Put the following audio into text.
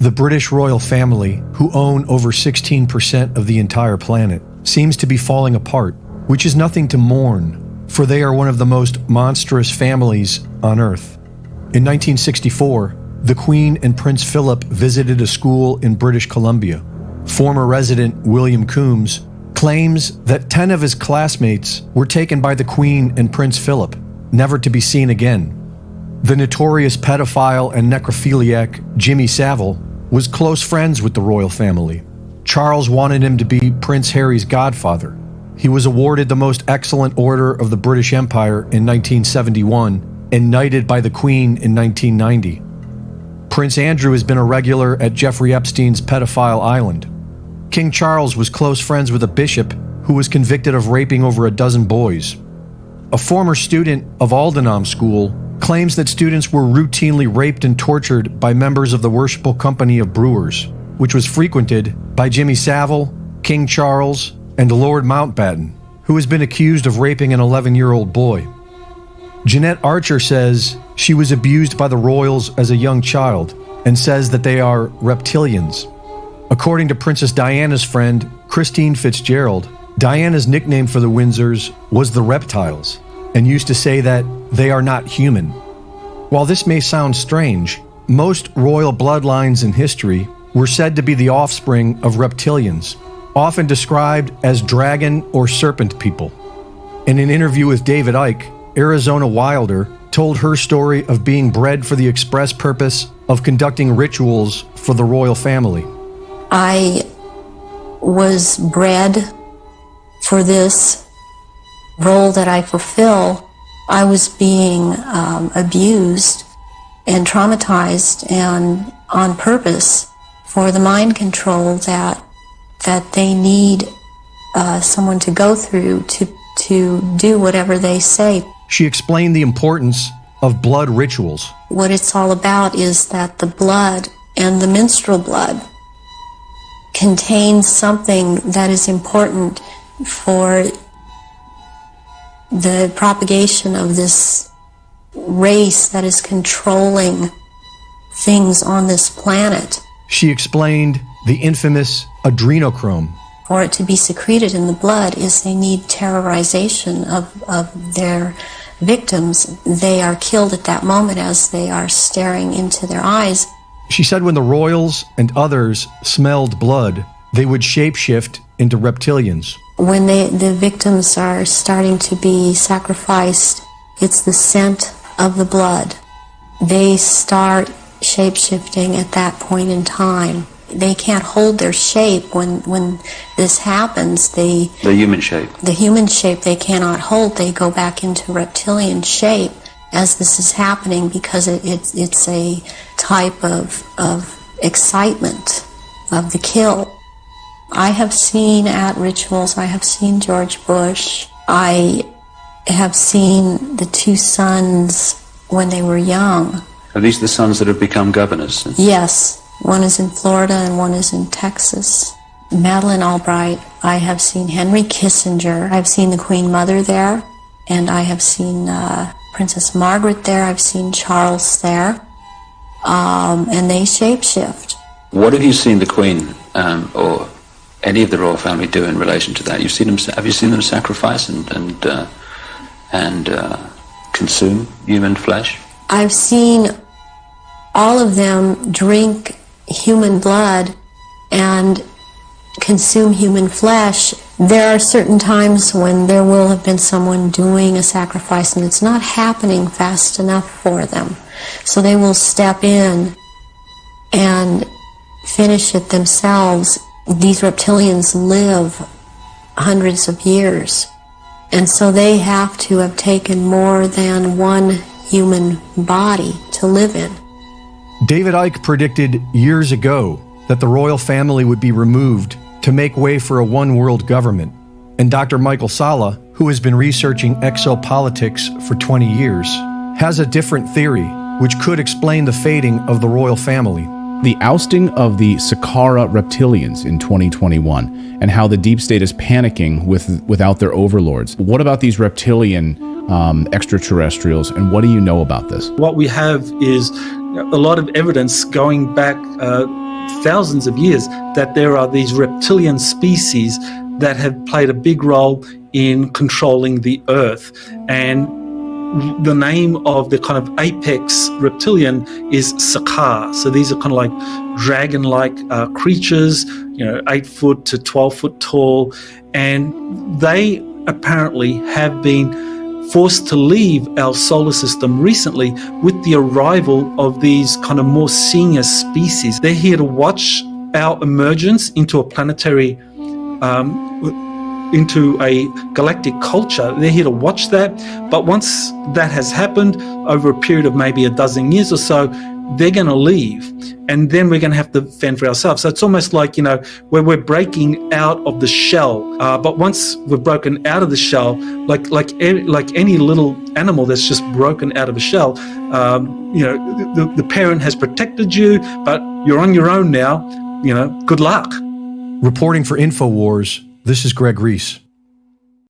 The British royal family, who own over 16% of the entire planet, seems to be falling apart, which is nothing to mourn, for they are one of the most monstrous families on Earth. In 1964, the Queen and Prince Philip visited a school in British Columbia. Former resident William Coombs claims that 10 of his classmates were taken by the Queen and Prince Philip, never to be seen again. The notorious pedophile and necrophiliac Jimmy Savile was close friends with the royal family. Charles wanted him to be Prince Harry's godfather. He was awarded the Most Excellent Order of the British Empire in 1971 and knighted by the Queen in 1990. Prince Andrew has been a regular at Jeffrey Epstein's pedophile island. King Charles was close friends with a bishop who was convicted of raping over a dozen boys. A former student of Aldenham School claims that students were routinely raped and tortured by members of the Worshipful Company of Brewers, which was frequented by Jimmy Savile, King Charles, and Lord Mountbatten, who has been accused of raping an 11-year-old boy. Jeanette Archer says she was abused by the royals as a young child and says that they are reptilians. According to Princess Diana's friend, Christine Fitzgerald, Diana's nickname for the Windsors was the Reptiles, and used to say that they are not human. While this may sound strange, most royal bloodlines in history were said to be the offspring of reptilians, often described as dragon or serpent people. In an interview with David Icke, Arizona Wilder told her story of being bred for the express purpose of conducting rituals for the royal family. I was bred for this role that I fulfill. I was being abused and traumatized, and on purpose, for the mind control that they need someone to go through to do whatever they say. She explained the importance of blood rituals. What it's all about is that the blood and the menstrual blood contains something that is important for the propagation of this race that is controlling things on this planet. She explained the infamous adrenochrome. For it to be secreted in the blood is they need terrorization of their victims. They are killed at that moment as they are staring into their eyes. She said when the royals and others smelled blood, they would shapeshift into reptilians. When the victims are starting to be sacrificed, it's the scent of the blood. They start shape-shifting at that point in time. They can't hold their shape when this happens. The human shape. The human shape they cannot hold. They go back into reptilian shape as this is happening because it's a type of excitement of the kill. I have seen at rituals, I have seen George Bush. I have seen the two sons when they were young. Are these the sons that have become governors? Yes. One is in Florida and one is in Texas. Madeleine Albright. I have seen Henry Kissinger. I've seen the Queen Mother there. And I have seen Princess Margaret there. I've seen Charles there. And they shapeshift. What have you seen the Queen or any of the royal family do in relation to that? Have you seen them sacrifice and consume human flesh? I've seen all of them drink human blood and consume human flesh. There are certain times when there will have been someone doing a sacrifice and it's not happening fast enough for them. So they will step in and finish it themselves. These reptilians live hundreds of years, and so they have to have taken more than one human body to live in. David Icke predicted years ago that the royal family would be removed to make way for a one-world government. And Dr. Michael Salla, who has been researching exopolitics for 20 years, has a different theory which could explain the fading of the royal family. The ousting of the Saqqara reptilians in 2021 and how the deep state is panicking without their overlords. What about these reptilian extraterrestrials, and what do you know about this? What we have is a lot of evidence going back thousands of years that there are these reptilian species that have played a big role in controlling the earth. And the name of the kind of apex reptilian is Sakaar. So these are kind of like dragon-like creatures, 8 foot to 12 foot tall, and they apparently have been forced to leave our solar system recently with the arrival of these kind of more senior species. They're here to watch our emergence into a planetary into a galactic culture. They're here to watch that. But once that has happened over a period of maybe a dozen years or so, they're going to leave. And then we're going to have to fend for ourselves. So it's almost like, where we're breaking out of the shell. But once we've broken out of the shell, like any little animal that's just broken out of a shell, the parent has protected you, but you're on your own now. Good luck. Reporting for InfoWars, this is Greg Reese.